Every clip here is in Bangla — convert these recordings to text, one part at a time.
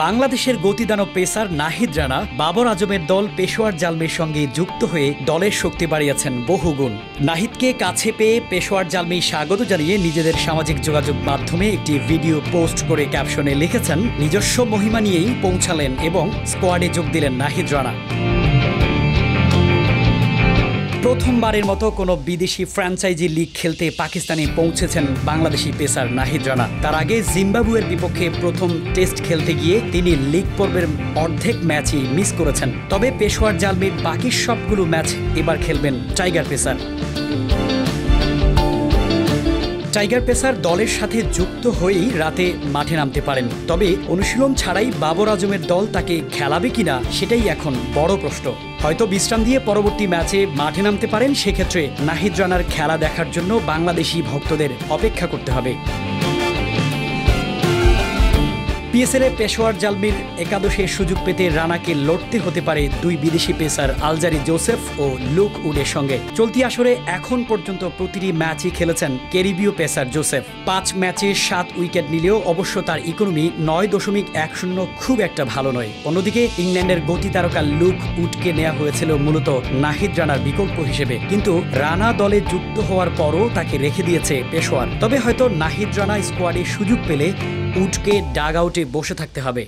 বাংলাদেশের গতিদানব পেসার নাহিদ রানা বাবর আজমের দল পেশোয়ার জালমির সঙ্গে যুক্ত হয়ে দলের শক্তি বাড়িয়েছেন বহুগুণ। নাহিদকে কাছে পেয়ে পেশোয়ার জালমি স্বাগত জানিয়ে নিজেদের সামাজিক যোগাযোগ মাধ্যমে একটি ভিডিও পোস্ট করে ক্যাপশনে লিখেছেন, নিজস্ব মহিমা নিয়েই পৌঁছালেন এবং স্কোয়াডে যোগ দিলেন নাহিদ রানা। প্রথমবারের মতো কোনো বিদেশি ফ্র্যাঞ্চাইজি লিগ খেলতে পাকিস্তানে পৌঁছেছেন বাংলাদেশি পেসার নাহিদ রানা। তার আগে জিম্বাবুয়ের বিপক্ষে প্রথম টেস্ট খেলতে গিয়ে তিনি লিগ পর্বের অর্ধেক ম্যাচই মিস করেছেন। তবে পেশোয়ার জালমির বাকি সবগুলো ম্যাচ এবার খেলবেন টাইগার পেসার। টাইগার পেসার দলের সাথে যুক্ত হয়েই রাতে মাঠে নামতে পারেন, তবে অনুশীলন ছাড়াই বাবর আজমের দল তাকে খেলাবে কিনা সেটাই এখন বড় প্রশ্ন। হয়তো বিশ্রাম দিয়ে পরবর্তী ম্যাচে মাঠে নামতে পারেন, সেক্ষেত্রে নাহিদ রানার খেলা দেখার জন্য বাংলাদেশি ভক্তদের অপেক্ষা করতে হবে। পিএসএলে পেশোয়ার জালমির একাদশে সুযোগ পেতে রানাকে লড়তে হতে পারে দুই বিদেশি পেসার আলজারি জোসেফ ও লুক উডের সঙ্গে। চলতি আসরে এখন পর্যন্ত প্রতিটি ম্যাচই খেলেছেন ক্যারিবীয় পেসার জোসেফ। 5 ম্যাচে 7 উইকেট নিলেও অবশ্য তার ইকোনমি 9.10 খুব একটা ভালো নয়। অন্যদিকে ইংল্যান্ডের গতি তারকা লুক উডকে নেওয়া হয়েছিল মূলত নাহিদ রানার বিকল্প হিসেবে, কিন্তু রানা দলে যুক্ত হওয়ার পরও তাকে রেখে দিয়েছে পেশোয়ার। তবে হয়তো নাহিদ রানা স্কোয়াডে সুযোগ পেলে উডকে ডাগ আউটে বসে থাকতে হবে।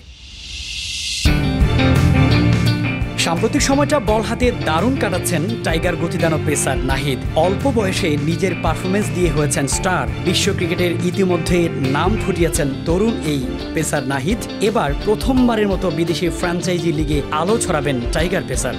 সাম্প্রতিক সময়টা বল হাতে দারুণ কাটাচ্ছেন টাইগার গতিদানব পেসার নাহিদ। অল্প বয়সে নিজের পারফরমেন্স দিয়ে হয়েছেন স্টার। বিশ্ব ক্রিকেটের ইতিমধ্যে নাম ফুটিয়েছেন তরুণ এই পেসার নাহিদ। এবার প্রথমবারের মতো বিদেশি ফ্র্যাঞ্চাইজি লিগে আলো ছড়াবেন টাইগার পেসার।